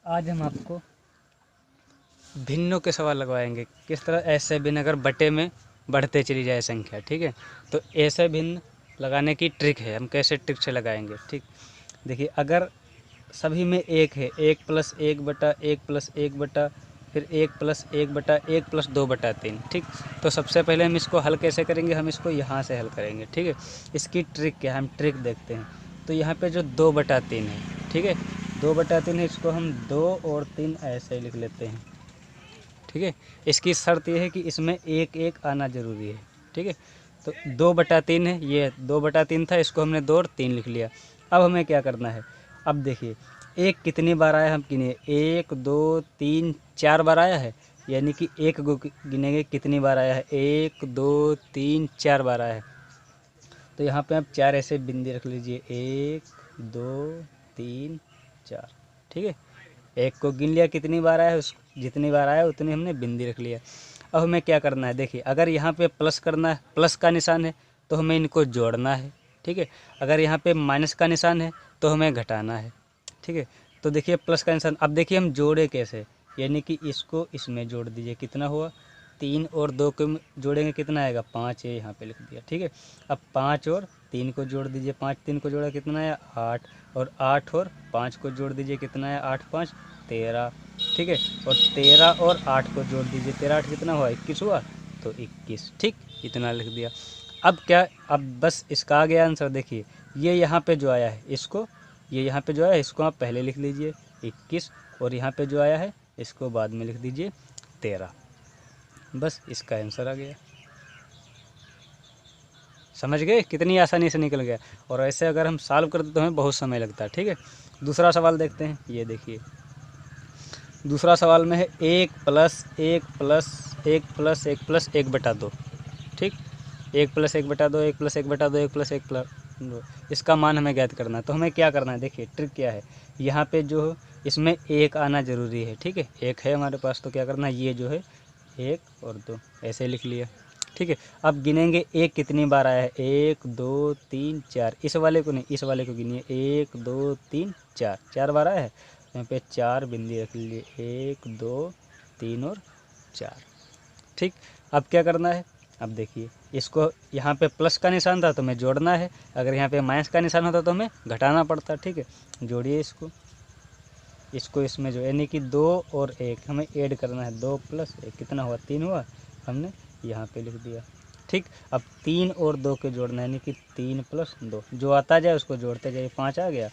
आज हम आपको भिन्नों के सवाल लगवाएंगे। किस तरह ऐसे भिन्न अगर बटे में बढ़ते चली जाए संख्या, ठीक है। तो ऐसे भिन्न लगाने की ट्रिक है, हम कैसे ट्रिक से लगाएंगे। ठीक, देखिए अगर सभी में एक है, 1+1/1+1 फिर 1+1/1+2/3, ठीक। तो सबसे पहले हम इसको हल कैसे करेंगे, हम इसको यहाँ से हल करेंगे, ठीक है। इसकी ट्रिक क्या है, हम ट्रिक देखते हैं। तो यहाँ पे जो 2/3 है, ठीक है, 2/3 है, इसको हम 2 और 3 ऐसे लिख लेते हैं, ठीक है। इसकी शर्त यह है कि इसमें एक एक आना ज़रूरी है, ठीक है। तो 2/3 है, ये 2/3 था, इसको हमने 2 और 3 लिख लिया। अब हमें क्या करना है, अब देखिए एक कितनी बार आया, हम गिनिए 1 2 3 4 बार आया है, यानी कि एक को गिनेंगे कितनी बार आया है, 1 2 3 4 बार आया है। तो यहाँ पे आप 4 ऐसे बिंदी रख लीजिए, 1 2 3 4, ठीक है। एक को गिन लिया कितनी बार आया है, उस जितनी बार आया उतनी हमने बिंदी रख लिया। अब हमें क्या करना है, देखिए अगर यहाँ पे प्लस करना है, प्लस का निशान है तो हमें इनको जोड़ना है, ठीक है। अगर यहाँ पे माइनस का निशान है तो हमें घटाना है, ठीक है। तो देखिए प्लस का निशान, अब देखिए हम जोड़े कैसे, यानी कि इसको इसमें जोड़ दीजिए, कितना हुआ 3 और 2 को जोड़ेंगे कितना आएगा 5, ये यहाँ पे लिख दिया, ठीक है। अब 5 और 3 को जोड़ दीजिए, 5 3 को जोड़ा कितना आया 8, और 8 और 5 को जोड़ दीजिए कितना है 8 5 13, ठीक है। और 13 और 8 को जोड़ दीजिए, 13 8 कितना हुआ 21 हुआ, तो 21, ठीक, इतना लिख दिया। अब क्या, अब बस इसका आ गया आंसर। देखिए ये यहाँ पे जो आया है इसको, ये यहाँ पे जो आया है इसको आप पहले लिख लीजिए 21, और यहाँ पे जो आया है इसको बाद में लिख दीजिए 13, बस इसका आंसर आ गया। समझ गए, कितनी आसानी से निकल गया। और ऐसे अगर हम सॉल्व करते तो हमें बहुत समय लगता है, ठीक है। दूसरा सवाल देखते हैं, ये देखिए दूसरा सवाल में है 1+1+1+1+1/2, ठीक। 1+1/2 1+1/2 1+1/2, इसका मान हमें ज्ञात करना है। तो हमें क्या करना है, देखिए ट्रिक क्या है, यहाँ पे जो इसमें एक आना ज़रूरी है, ठीक है। एक है हमारे पास, तो क्या करना है, ये जो है 1 और 2 ऐसे लिख लिया, ठीक है। अब गिनेंगे एक कितनी बार आया है, 1 2 3 4, इस वाले को नहीं, इस वाले को गिनिए, 1 2 3 4, 4 बार आया है, यहाँ पे 4 बिंदी रख लीजिए, 1 2 3 और 4, ठीक। अब क्या करना है, अब देखिए इसको यहाँ पे प्लस का निशान था तो हमें जोड़ना है, अगर यहाँ पे माइनस का निशान होता तो हमें घटाना पड़ता, ठीक है। जोड़िए इसको इसमें जो, यानी कि 2 और 1 हमें ऐड करना है, 2 + 1 कितना हुआ 3 हुआ, हमने यहाँ पे लिख दिया, ठीक। अब 3 और 2 के जोड़ना है, यानी कि 3 + 2, जो आता जाए उसको जोड़ते जाइए, 5 आ गया,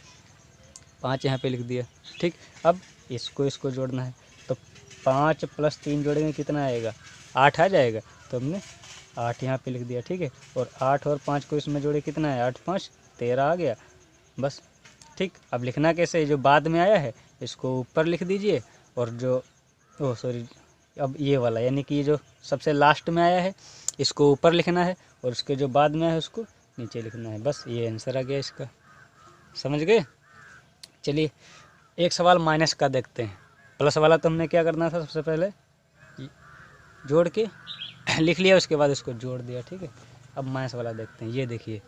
5 यहाँ पे लिख दिया, ठीक। अब इसको जोड़ना है, तो 5 + 3 जोड़ेंगे कितना आएगा 8 आ जाएगा, तो हमने 8 यहाँ पे लिख दिया, ठीक है। और 8 और 5 को इसमें जोड़े कितना है 8 5 13 आ गया, बस, ठीक। अब लिखना कैसे है, जो बाद में आया है इसको ऊपर लिख दीजिए, और जो अब ये वाला यानी कि ये जो सबसे लास्ट में आया है इसको ऊपर लिखना है, और उसके जो बाद में आया है उसको नीचे लिखना है, बस ये आंसर आ गया इसका। समझ गए। चलिए एक सवाल माइनस का देखते हैं। प्लस वाला तो हमने क्या करना था, सबसे पहले जोड़ के लिख लिया, उसके बाद इसको जोड़ दिया, ठीक है। अब माइनस वाला देखते हैं, ये देखिए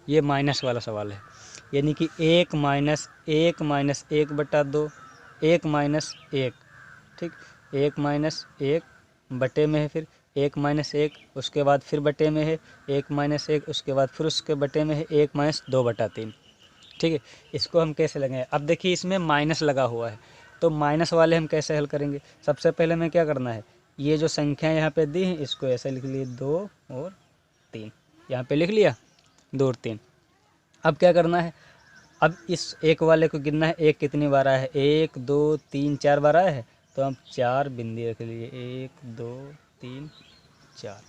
ये माइनस वाला सवाल है, यानी कि 1 - 1 - 1/2 1 - 1, ठीक। 1 - 1 बटे में है, फिर 1 - 1 उसके बाद फिर बटे में है, 1 - 1 उसके बाद फिर उसके बटे में है, 1 - 2/3, ठीक है। इसको हम कैसे लगाएं, अब देखिए इसमें माइनस लगा हुआ है, तो माइनस वाले हम कैसे हल करेंगे। सबसे पहले हमें क्या करना है, ये जो संख्या यहाँ पे दी है इसको ऐसे लिख लिए, 2 और 3 यहाँ पे लिख लिया, 2 और 3। अब क्या करना है, अब इस एक वाले को गिनना है, एक कितनी बार आया है 1 2 3 4 बार आया है, तो हम 4 बिंदी रख लिए, 1 2 3 4,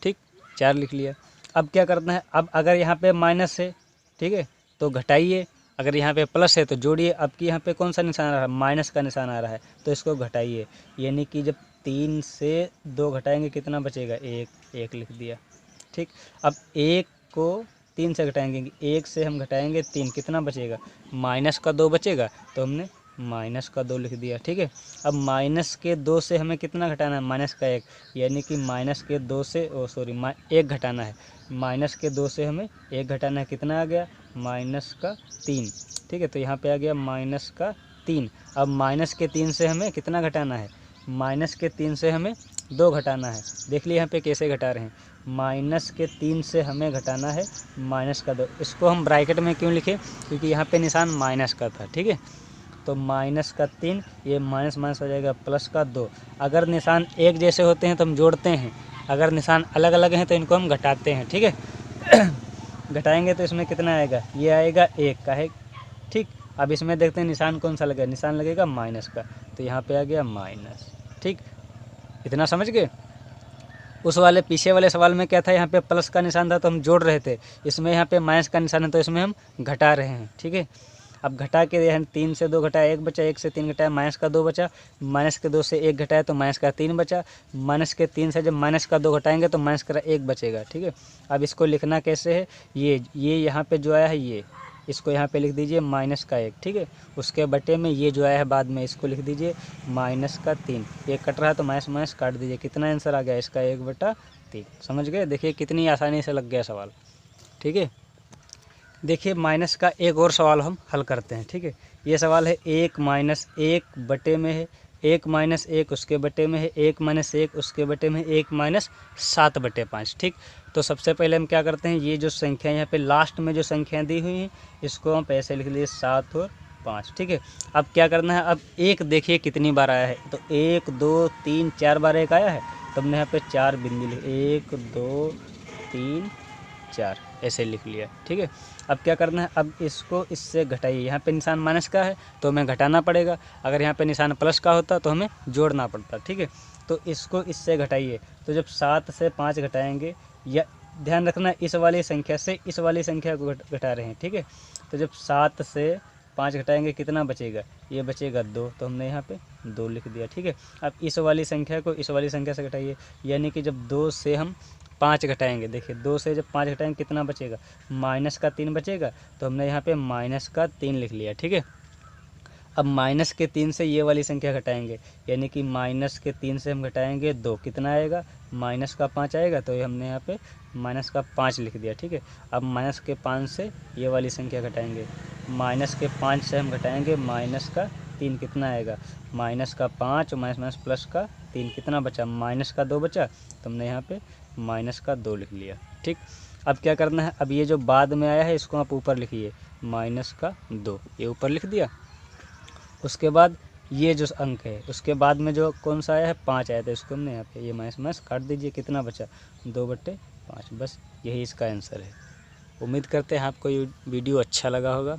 ठीक, 4 लिख लिया। अब क्या करना है, अब अगर यहाँ पे माइनस है, ठीक है, तो घटाइए, अगर यहाँ पे प्लस है तो जोड़िए। अब कि यहाँ पे कौन सा निशान आ रहा है, माइनस का निशान आ रहा है, तो इसको घटाइए, यानी कि जब 3 से 2 घटाएंगे कितना बचेगा 1, 1 लिख दिया, ठीक। अब 1 को 3 से घटाएंगे, 1 से हम घटाएंगे 3 कितना बचेगा, -2 बचेगा, तो हमने -2 लिख दिया, ठीक है। अब -2 से हमें कितना घटाना है, -1, यानी कि -2 से 1 घटाना है, -2 से हमें 1 घटाना है, कितना आ गया -3, ठीक है। तो यहाँ पे आ गया 3। अब माइनस के 3 से हमें कितना घटाना है, माइनस के 3 से हमें 2 घटाना है। देख लिए यहाँ पे कैसे घटा रहे हैं, माइनस के 3 से हमें घटाना है माइनस का 2। इसको हम ब्रैकेट में क्यों लिखे, क्योंकि यहाँ पे निशान माइनस का था, ठीक है। तो माइनस का 3, ये माइनस माइनस हो जाएगा प्लस का 2। अगर निशान एक जैसे होते हैं तो हम जोड़ते हैं, अगर निशान अलग अलग हैं तो इनको हम घटाते हैं, ठीक है। घटाएंगे तो इसमें कितना आएगा, ये आएगा 1 का है, ठीक। अब इसमें देखते हैं निशान कौन सा लगेगा, निशान लगेगा माइनस का, तो यहाँ पे आ गया माइनस, ठीक। इतना समझ गए। उस वाले पीछे वाले सवाल में क्या था, यहाँ पे प्लस का निशान था तो हम जोड़ रहे थे, इसमें यहाँ पे माइनस का निशान है तो इसमें हम घटा रहे हैं, ठीक है। अब घटा के हम 3 से 2 घटाया 1 बचा, 1 से 3 घटाया माइनस का 2 बचा, माइनस के 2 से 1 घटाया तो माइनस का 3 बचा, माइनस के 3 से जब माइनस का 2 घटाएंगे तो माइनस का 1 बचेगा, ठीक है। अब इसको लिखना कैसे है, ये यहाँ पे जो आया है ये, इसको यहाँ पे लिख दीजिए माइनस का 1, ठीक है। उसके बटे में ये जो आया है बाद में इसको लिख दीजिए माइनस का 3। ये कट रहा है तो माइनस माइनस काट दीजिए, कितना आंसर आ गया इसका 1/3। समझ गए, देखिए कितनी आसानी से लग गया सवाल, ठीक है। देखिए माइनस का एक और सवाल हम हल करते हैं, ठीक है। ये सवाल है 1 माइनस 1 बटे में है 1 माइनस 1 उसके बटे में है 1 माइनस 1 उसके बटे में 1 माइनस 7/5, ठीक। तो सबसे पहले हम क्या करते हैं, ये जो संख्या यहाँ पे लास्ट में जो संख्या दी हुई हैं इसको हम ऐसे लिख लिए 7 और 5, ठीक है। अब क्या करना है, अब 1 देखिए कितनी बार आया है, तो 1 2 3 4 बार 1 आया है, तो हमने यहाँ पे 4 बिंदु लिखे, 1 2 3 4 ऐसे लिख लिया, ठीक है। अब क्या करना है, अब इसको इससे घटाइए, यहाँ पे निशान माइनस का है तो हमें घटाना पड़ेगा, अगर यहाँ पे निशान प्लस का होता तो हमें जोड़ना पड़ता, ठीक है। तो इसको इससे घटाइए, तो जब 7 से 5 घटाएंगे, या ध्यान रखना इस वाली संख्या से इस वाली संख्या को घटा रहे हैं, ठीक है। तो जब 7 से 5 घटाएंगे कितना बचेगा, ये बचेगा 2, तो हमने यहाँ पे 2 लिख दिया, ठीक है। अब इस वाली संख्या को इस वाली संख्या से घटाइए, यानी कि जब 2 से हम 5 घटाएंगे, देखिए 2 से जब 5 घटाएंगे कितना बचेगा, माइनस का 3 बचेगा, तो हमने यहाँ पे माइनस का 3 लिख लिया, ठीक है। अब माइनस के 3 से ये वाली संख्या घटाएंगे, यानी कि माइनस के 3 से हम घटाएंगे 2, कितना आएगा, माइनस का 5 आएगा, तो ये हमने यहाँ पे माइनस का 5 लिख दिया, ठीक है। अब माइनस के 5 से ये वाली संख्या घटाएंगे, माइनस के 5 से हम घटाएंगे माइनस का 3, कितना आएगा, माइनस का 5 माइनस माइनस प्लस का 3, कितना बचा, माइनस का 2 बचा, तो हमने यहाँ पे माइनस का 2 लिख लिया, ठीक। अब क्या करना है, अब ये जो बाद में आया है इसको आप ऊपर लिखिए, माइनस का 2, ये ऊपर लिख दिया। उसके बाद ये जो अंक है उसके बाद में जो कौन सा आया है 5 आया था, इसको हमने यहाँ पे ये माइनस माइनस काट दीजिए, कितना बचा 2/5, बस यही इसका आंसर है। उम्मीद करते हैं आपको ये वीडियो अच्छा लगा होगा।